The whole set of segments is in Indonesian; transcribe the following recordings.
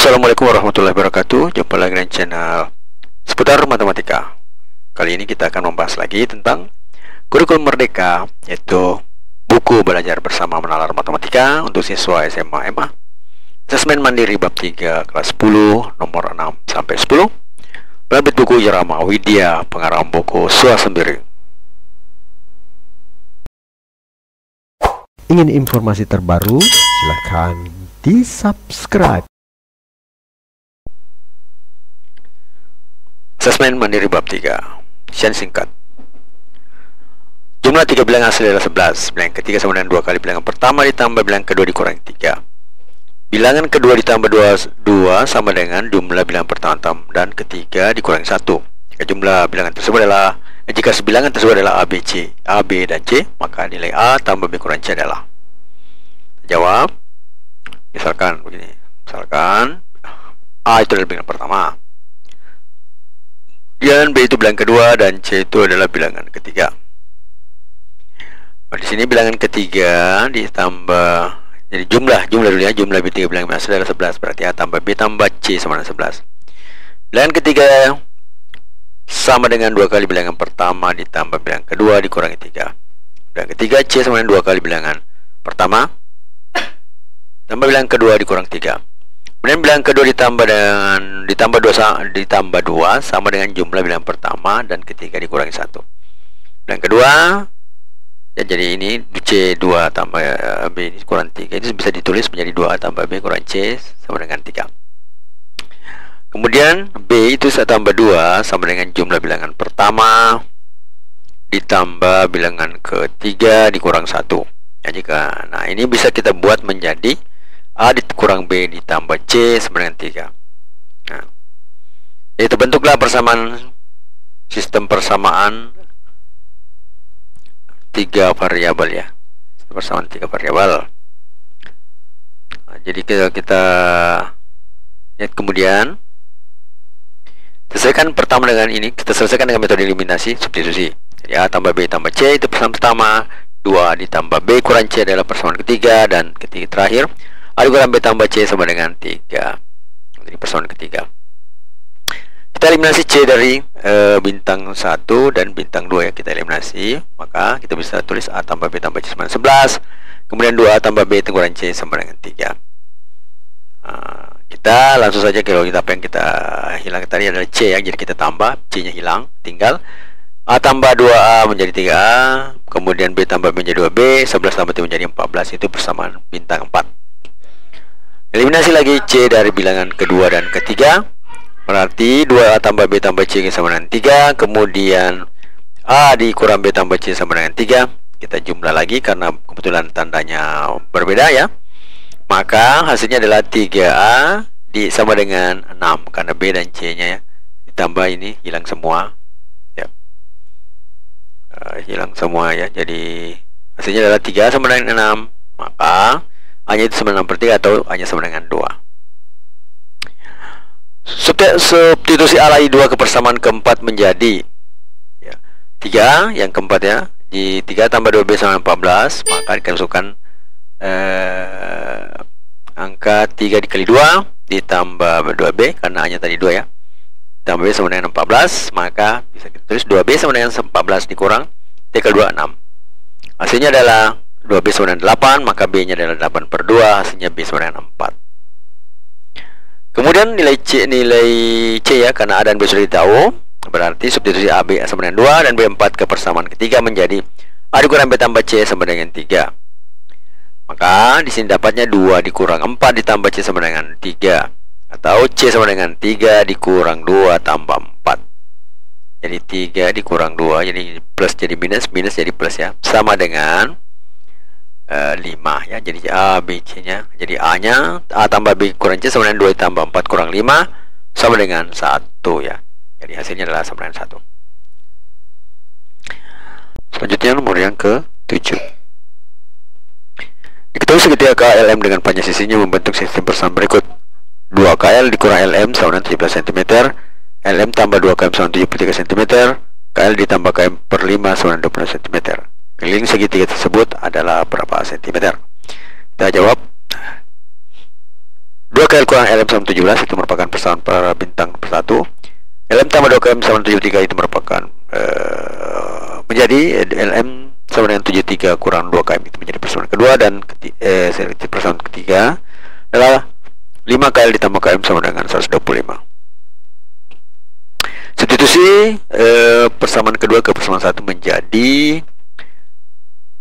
Assalamualaikum warahmatullahi wabarakatuh. Jumpa lagi dengan channel seputar matematika. Kali ini kita akan membahas lagi tentang kurikulum merdeka, yaitu buku belajar bersama menalar matematika untuk siswa SMA MA. Asesmen mandiri bab 3 kelas 10 nomor 6 sampai 10. Penerbit buku Irama Widya, pengarang buku Swasembiri. Ingin informasi terbaru? Silahkan di-subscribe. Asesmen mandiri bab 3. Isian singkat. Jumlah 3 bilangan asli adalah 11. Bilangan ketiga sama dengan 2 kali bilangan pertama ditambah bilangan kedua dikurangi 3. Bilangan kedua ditambah 2 sama dengan jumlah bilangan pertama dan ketiga dikurangi 1. Jika jumlah bilangan tersebut adalah jika sebilangan tersebut adalah A, B, C, A, B, dan C, maka nilai A tambah B kurang C adalah. Jawab. Misalkan begini. Misalkan A itu adalah bilangan pertama, bilangan B itu bilangan kedua, dan C itu adalah bilangan ketiga. Di sini bilangan ketiga ditambah, jadi jumlah dulu ya, jumlah B3 bilangan asli adalah 11, berarti A tambah B tambah C sama dengan 11. Bilangan ketiga sama dengan 2 kali bilangan pertama ditambah bilangan kedua dikurangi 3. Bilangan ketiga C sama dengan 2 kali bilangan pertama tambah bilangan kedua dikurang 3. Kemudian bilangan kedua ditambah 2 sama dengan jumlah bilangan pertama dan ketiga dikurangi 1. Bilangan kedua ya, jadi ini C2 tambah B kurang 3, itu bisa ditulis menjadi 2 tambah B kurang C sama dengan 3. Kemudian B itu tambah 2 sama dengan jumlah bilangan pertama ditambah bilangan ketiga dikurang 1. Ya, nah ini bisa kita buat menjadi A dikurang B ditambah C sama dengan 3. Nah, itu bentuklah persamaan, sistem persamaan 3 variabel ya. Persamaan 3 variabel. Nah, jadi kita lihat kemudian selesaikan pertama dengan ini, kita selesaikan dengan metode eliminasi substitusi. Jadi A tambah B tambah C itu persamaan pertama, 2 ditambah B kurang C adalah persamaan ketiga, dan ketiga terakhir A dikurang B tambah C sama dengan 3. Jadi persamaan ketiga. Kita eliminasi C dari bintang 1 dan bintang 2 ya, kita eliminasi. Maka kita bisa tulis A tambah B tambah C sama dengan 11. Kemudian 2A tambah B kurang C sama dengan 3. Kita langsung saja, kalau kita apa yang kita hilang tadi adalah C ya, jadi kita tambah, C nya hilang, tinggal A tambah 2A menjadi 3A, kemudian B tambah B menjadi 2B, 11 tambah 3 menjadi 14, itu persamaan bintang 4. Eliminasi lagi C dari bilangan kedua dan ketiga, berarti 2A tambah B tambah C sama dengan 3, kemudian A dikurang B tambah C sama dengan 3. Kita jumlah lagi karena kebetulan tandanya berbeda ya. Maka hasilnya adalah 3A sama dengan 6, karena B dan C nya ya, ditambah ini hilang semua ya. Hilang semua ya, jadi hasilnya adalah 3 sama dengan 6, maka A nya itu sama dengan 6/3 atau A nya sama dengan 2. Substitusi A lagi 2 ke persamaan keempat menjadi ya, 3 yang keempat ya, di 3 tambah 2B sama 14, maka dikasihkan angka 3 dikali 2 ditambah 2B, karena A nya tadi 2 ya, tambah B sama dengan 14, maka bisa kita tulis 2B sama dengan 14 dikurang 3 kali 2, 6. Hasilnya adalah 2B sama dengan 8, maka B nya adalah 8/2, hasilnya B sama dengan 4. Kemudian nilai C ya, karena A dan B sudah tahu, berarti substitusi A B sama dengan 2 dan B4 ke persamaan ketiga menjadi A dikurang B tambah C sama dengan 3. Maka di sini dapatnya 2 dikurang 4 ditambah C sama dengan 3, atau C sama dengan 3 dikurang 2 tambah 4. Jadi 3 dikurang 2, jadi plus jadi minus, minus jadi plus ya, sama dengan 5 ya. Jadi A, B, C nya, jadi A nya A tambah B kurang C sama dengan 2 tambah 4 kurang 5 sama dengan 1 ya. Jadi hasilnya adalah sama dengan 1. Selanjutnya nomor yang ke-7. Diketahui segitiga KLM dengan panjang sisinya membentuk sistem persamaan berikut: 2KL dikurang LM sama dengan 17 cm, LM tambah 2KM sama 73 cm, KL ditambah KM per 5 sama dengan 20 cm. Keliling segitiga tersebut adalah berapa sentimeter? Kita jawab. 2KL kurang LM sama 17 itu merupakan persamaan para bintang persatu. LM tambah 2KM sama 73 itu merupakan menjadi LM sama dengan 73 kurang 2KM itu menjadi persamaan kedua. Dan persamaan ketiga adalah 5KL ditambah KM sama dengan 125. Substitusi persamaan kedua ke persamaan satu menjadi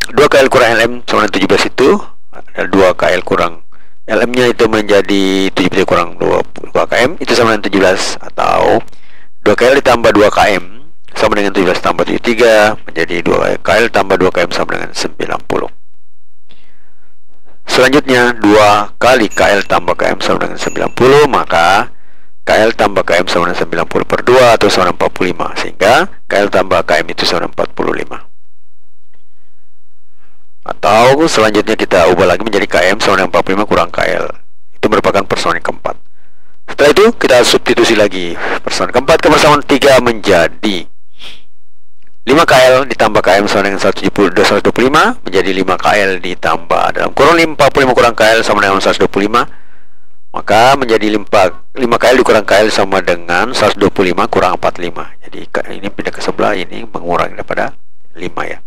2KL kurang LM sama dengan 17 itu adalah 2KL kurang LM-nya itu menjadi 73 kurang 2KM itu sama dengan 17, atau 2KL ditambah 2KM sama dengan 17 tambah 73 menjadi 2KL tambah 2KM sama dengan 90. Selanjutnya 2 kali KL tambah KM sama dengan 90, maka KL tambah KM sama dengan 90 per 2 atau sama dengan 45, sehingga KL tambah KM itu sama dengan 45. Atau selanjutnya kita ubah lagi menjadi KM sama dengan 45 kurang KL. Itu merupakan persamaan yang keempat. Setelah itu kita substitusi lagi persamaan keempat ke persamaan 3 menjadi 5KL ditambah KM sama dengan 125 menjadi 5KL ditambah dalam kurung 45 kurang KL sama dengan 125, maka menjadi 5KL dikurang KL sama dengan 125 kurang 45. Jadi ini pindah ke sebelah, ini mengurangi daripada 5 ya.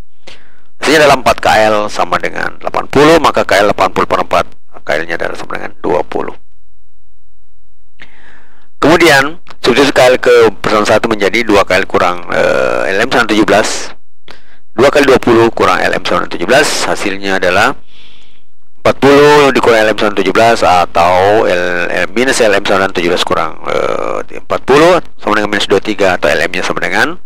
Hasilnya adalah 4KL sama dengan 80, maka KL 80 per 4, KL-nya adalah sama dengan 20. Kemudian substitusi KL ke persamaan 1 menjadi 2KL kurang LM sama 17, 2 kali 20 kurang LM sama dengan 17, hasilnya adalah 40 dikurang LM sama 17 atau minus LM sama dengan 17 kurang 40 sama dengan minus 23, atau LM-nya sama dengan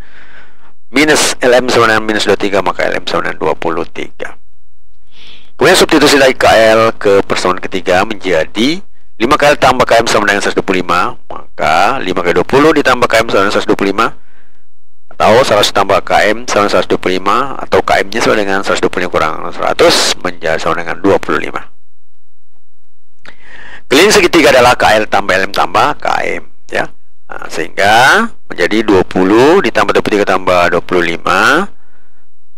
minus LM sama dengan minus 23, maka LM sama dengan 23. Kemudian substitusi lagi KL ke persamaan ketiga menjadi 5KL tambah KM sama dengan 125, maka 5 kali 20 ditambah KM sama dengan 125, atau 100 tambah KM sama dengan 125, atau KM-nya sama dengan 125 kurang 100 menjadi sama dengan 25. Keliling segitiga adalah KL tambah LM tambah KM ya. Nah, sehingga menjadi 20 ditambah 23 tambah 25,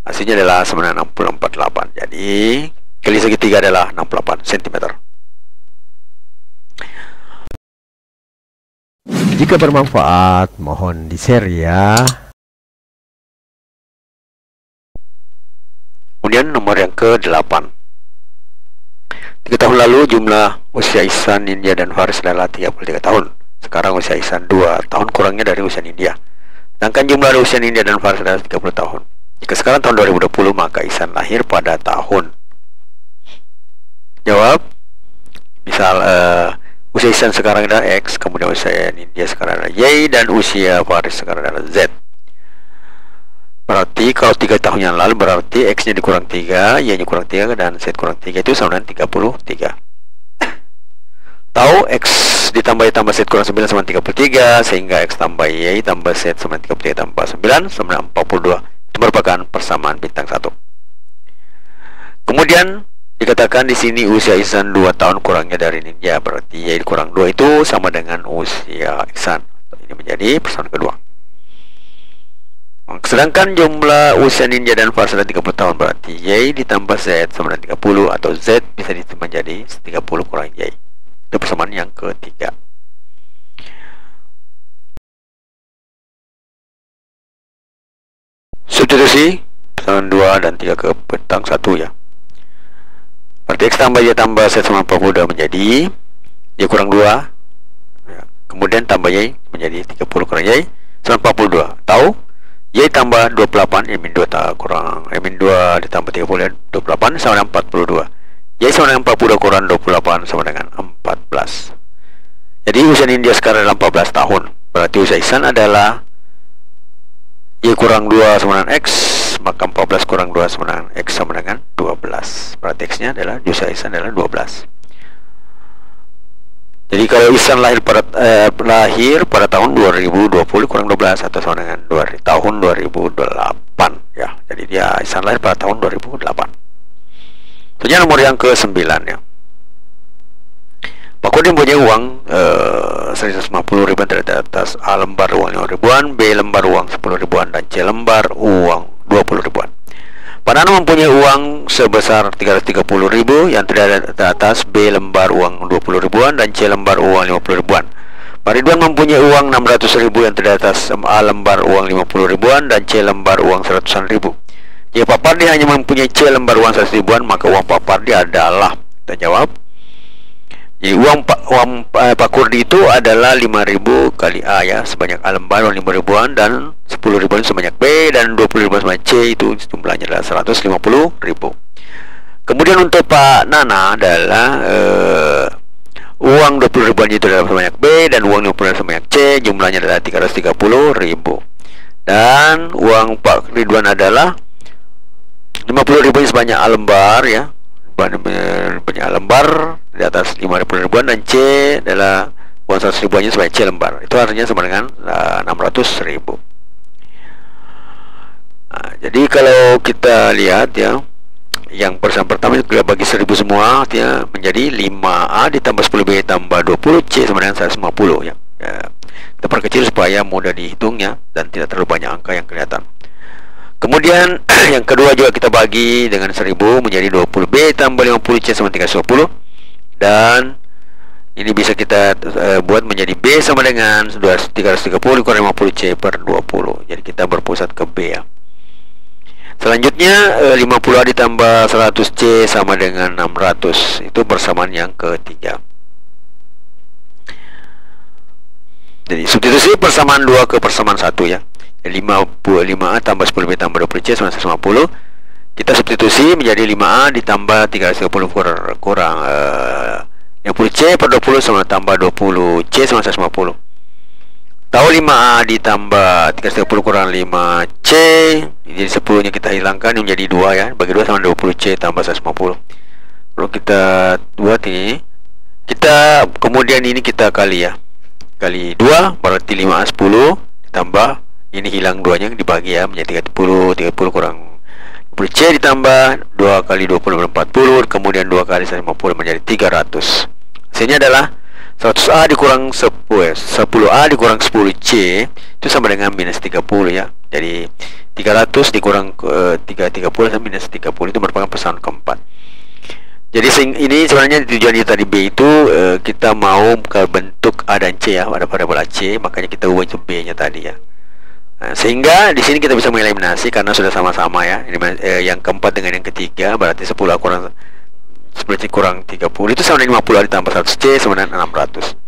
hasilnya adalah sama dengan 64,8. Jadi keliling segitiga adalah 68 cm. Jika bermanfaat, mohon di-share ya. Kemudian nomor yang ke-8. 3 tahun lalu jumlah usia Ihsan, Nindya, dan Faris adalah 33 tahun. Sekarang usia Ihsan 2 tahun kurangnya dari usia Nindya. Sedangkan jumlah usia Nindya dan Faris adalah 30 tahun. Jika sekarang tahun 2020, maka Ihsan lahir pada tahun. Jawab. Misal usia Ihsan sekarang adalah X, kemudian usia Nindya sekarang adalah Y, dan usia Faris sekarang adalah Z. Berarti kalau 3 tahun yang lalu berarti X-nya dikurang 3, Y-nya kurang 3, dan Z kurang 3 itu sama dengan 33. Tahu X ditambah Y tambah Z kurang 9 sama 33, sehingga X tambah Y tambah Z sama 33 tambah 9 sama dengan 42. Itu merupakan persamaan bintang 1. Kemudian dikatakan di sini usia Ihsan 2 tahun kurangnya dari Nindya, berarti Y kurang 2 itu sama dengan usia Ihsan. Ini menjadi persamaan kedua. Sedangkan jumlah usia Nindya dan Faris adalah 30 tahun, berarti Y ditambah Z sama dengan 30, atau Z bisa menjadi 30 kurang Y. Itu persamaan yang ketiga. Substitusi persamaan 2 dan 3 ke bintang 1 ya. Berarti X tambah Y tambah Z sama 42 menjadi Y kurang 2 ya. Kemudian tambah Y menjadi 30 kurang Y sama 42, atau Y tambah 28 min 2 kurang min 2 ditambah 30 28 sama dengan 42. Y sama dengan 42 kurang 28 sama dengan 14. Jadi usia Nindya sekarang adalah 14 tahun. Berarti usia Ihsan adalah Y kurang 2 sama dengan X, maka 14 kurang 2 sama dengan X sama dengan 12. Berarti X-nya adalah usia Ihsan adalah 12. Jadi kalau Ihsan lahir pada tahun 2020 kurang 12 atau sama dengan tahun 2008 ya. Jadi dia Ihsan lahir pada tahun 2008. Selanjutnya nomor yang ke-9 ya. Pak Kudin punya uang 150 ribuan terdapat atas A lembar uang 5 ribuan, B lembar uang 10 ribuan, dan C lembar uang 20 ribuan. Pak Nana mempunyai uang sebesar 330.000 yang terdapat di atas B lembar uang 20 ribuan dan C lembar uang 50 ribuan. Pak Ridwan mempunyai uang 600.000 yang terdapat di atas A lembar uang 50 ribuan dan C lembar uang 100-an ribu. Jika Pak Pardi hanya mempunyai C lembar uang 100 ribuan, maka uang Pak Pardi adalah, kita jawab, jadi uang Pak Kurdi itu adalah 5.000 kali A ya, sebanyak A lembar uang 5 ribuan, dan 10 ribuan sebanyak B, dan 20 ribuan sebanyak C, itu jumlahnya adalah 150.000. Kemudian untuk Pak Nana adalah uang 20 ribuan itu adalah sebanyak B, dan uang 50 ribuan sebanyak C, jumlahnya adalah 330.000. Dan uang Pak Ridwan adalah 50 ribuan sebanyak A lembar ya, banyak A lembar di atas 50 ribuan, dan C adalah uang 100 ribuannya sebanyak C lembar. Itu artinya sama dengan 600.000. Nah, jadi kalau kita lihat ya, yang persamaan pertama kita bagi 1.000 semua, artinya menjadi 5A ditambah 10B tambah 20C sama dengan 150 ya. Kita perkecil supaya mudah dihitungnya dan tidak terlalu banyak angka yang kelihatan. Kemudian yang kedua juga kita bagi dengan 1.000 menjadi 20B tambah 50C sama 310, dan ini bisa kita buat menjadi B sama dengan 330 kurang 50C per 20. Jadi kita berpusat ke B ya. Selanjutnya 50A ditambah 100C sama dengan 600. Itu persamaan yang ketiga. Jadi substitusi persamaan 2 ke persamaan 1 ya. 5A tambah 10B tambah 20C sama 150. Kita substitusi menjadi 5A ditambah 330 kurang 50C per 20 sama tambah 20C sama 150. Tahu 5A ditambah 330 kurang 5C, jadi 10 nya kita hilangkan, ini menjadi 2 ya. Bagi 2 sama 20C tambah 150. Kalau kita buat ini, kita kemudian ini kita kali ya, kali 2 berarti 5A 10 ditambah ini hilang 2 nya dibagi ya, menjadi 30 kurang 10C ditambah 2 kali 20 40, kemudian 2 kali 150 menjadi 300. Hasilnya adalah 100A dikurang 10A dikurang 10C itu sama dengan minus 30 ya. Jadi 300 dikurang 330 sama minus 30 itu merupakan persamaan keempat. Jadi ini sebenarnya tujuannya tadi B itu kita mau ke bentuk A dan C ya, ada parabola C, makanya kita ubah itu B nya tadi ya. Nah, sehingga di sini kita bisa mengeliminasi karena sudah sama-sama ya. Ini, yang keempat dengan yang ketiga berarti 10A kurang 10C kurang 30 itu sama dengan 50A ditambah 100C sama dengan 600.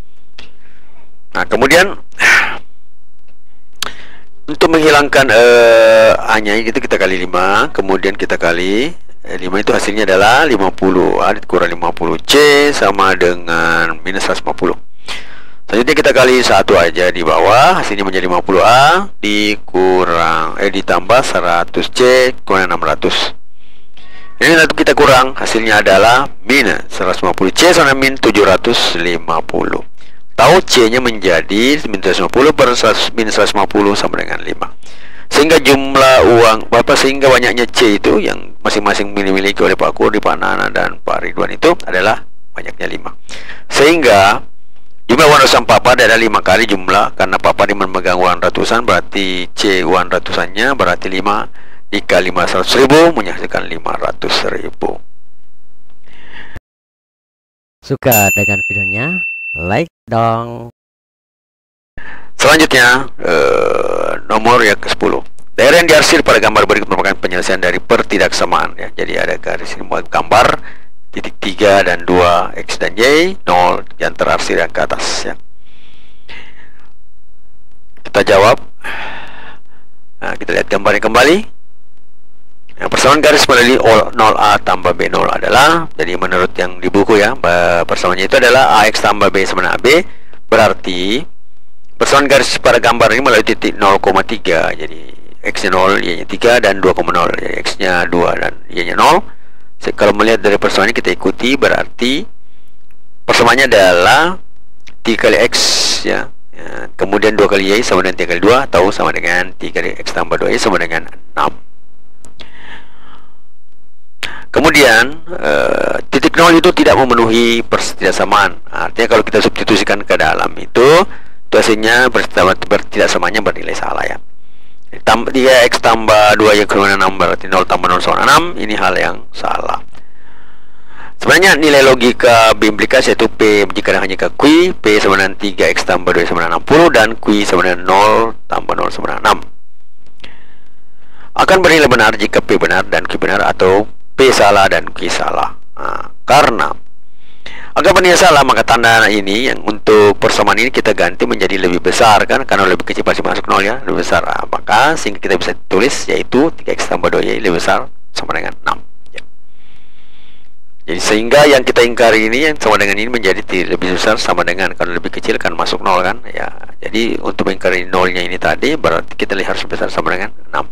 Nah kemudian untuk menghilangkan A nya itu kita kali 5, kemudian kita kali 5 itu hasilnya adalah 50A kurang 50C sama dengan minus 150. Selanjutnya kita kali 1 aja di bawah, hasilnya menjadi 50A dikurang ditambah 100C kurang 600. Ini nanti kita kurang, hasilnya adalah minus 150C sama min 750. Tahu C nya menjadi minus 150 per minus 150 sama dengan 5. Sehingga jumlah uang sehingga banyaknya C itu yang masing-masing dimiliki oleh Pak Kurdi, Pak Nana dan Pak Ridwan itu adalah banyaknya 5. Sehingga jumlah uang ratusan Pak Pardi adalah 5 kali jumlah, karena Pak Pardi memegang uang ratusan berarti C uang ratusannya berarti 5 dikali 500.000 menghasilkan 500.000. Suka dengan videonya? Like dong. Selanjutnya nomor yang ke-10. Daerah yang diarsir pada gambar berikut merupakan penyelesaian dari pertidaksamaan ya. Jadi ada garis ini gambar titik 3 dan 2 X dan Y 0 yang terarsir yang ke atas ya. Kita jawab. Nah, kita lihat gambarnya kembali. Yang persamaan garis pada 0A tambah B0 adalah, jadi menurut yang di buku ya, persamaannya itu adalah AX tambah B sama dengan AB. Berarti persamaan garis pada gambar ini melalui titik 0,3. Jadi X nya 0, Y nya 3 dan 2,0. Jadi X nya 2 dan Y nya 0. Kalau melihat dari persamaan ini kita ikuti, berarti persamaannya adalah 3 kali X ya. Kemudian 2 kali Y sama dengan 3 kali 2, atau sama dengan 3 kali X tambah 2Y sama dengan 6. Kemudian titik 0 itu tidak memenuhi pertidaksamaan. Artinya kalau kita substitusikan ke dalam itu hasilnya pertidaksamaannya bernilai salah ya. 3x tambah 2y kurang 6 berarti 0 tambah 0 sama 6. Ini hal yang salah. Sebenarnya nilai logika berimplikasi yaitu P jika dan hanya jika Q, P sama dengan 3x tambah 2 sama dengan 60 dan Q sama dengan 0 tambah 0 sama dengan 6 akan bernilai benar jika P benar dan Q benar atau P salah dan Q salah. Karena agar bernilai salah, maka tanda ini yang untuk persamaan ini kita ganti menjadi lebih besar kan, karena lebih kecil pasti masuk 0 ya, lebih besar. Maka sehingga kita bisa tulis yaitu 3x tambah 2y lebih besar sama dengan 6 ya. Jadi sehingga yang kita ingkari ini yang sama dengan ini menjadi lebih besar sama dengan, kalau lebih kecil kan masuk 0 kan ya. Jadi untuk mengingkari 0-nya ini tadi berarti kita lihat harus besar sama dengan 6.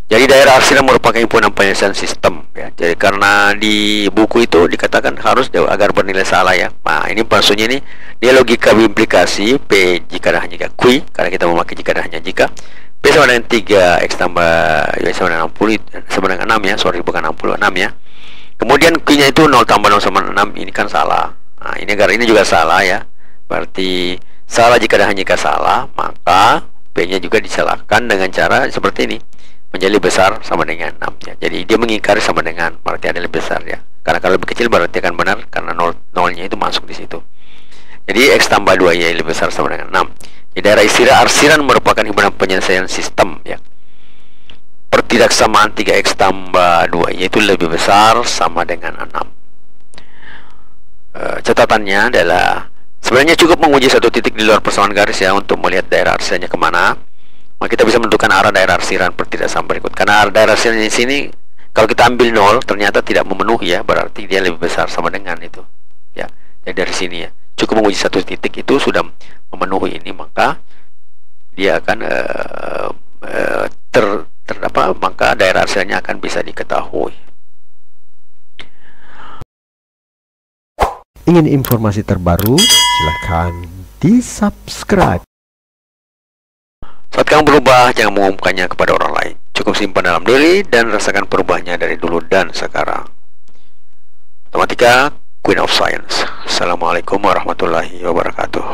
Jadi daerah arsiran merupakan himpunan penyelesaian sistem ya. Jadi karena di buku itu dikatakan harus agar bernilai salah ya. Nah ini maksudnya ini dia logika berimplikasi P jika dan hanya jika Q, karena kita memakai jika dan hanya jika P sama dengan 3x tambah y sama dengan 60 sama dengan 6 ya, sorry bukan 60, 6 ya. Kemudian Q nya itu 0 tambah 0 sama 6, ini kan salah. Nah ini agar ini juga salah ya. Berarti salah jika dan hanya jika salah, maka P nya juga disalahkan dengan cara seperti ini, menjadi besar sama dengan 6 ya. Jadi dia mengingkari sama dengan berarti ada lebih besar ya. Karena kalau lebih kecil berarti akan benar karena 0-nya itu masuk di situ. Jadi x tambah 2y lebih besar sama dengan 6. Jadi daerah istilah arsiran merupakan himpunan penyelesaian sistem ya. Pertidaksamaan 3x tambah 2y itu lebih besar sama dengan 6. Catatannya adalah sebenarnya cukup menguji satu titik di luar persamaan garis ya untuk melihat daerah arsirannya kemana. Maka kita bisa menentukan arah daerah arsiran pertidaksamaan berikut. Karena daerah arsiran di sini kalau kita ambil 0 ternyata tidak memenuhi ya, berarti dia lebih besar sama dengan itu ya. Jadi dari sini ya cukup menguji satu titik itu sudah memenuhi ini, maka dia akan maka daerah arsirannya akan bisa diketahui. Ingin informasi terbaru? Silahkan di-subscribe. Saat kamu berubah, jangan mengumumkannya kepada orang lain. Cukup simpan dalam diri dan rasakan perubahannya dari dulu dan sekarang. Matematika, Queen of Science. Assalamualaikum warahmatullahi wabarakatuh.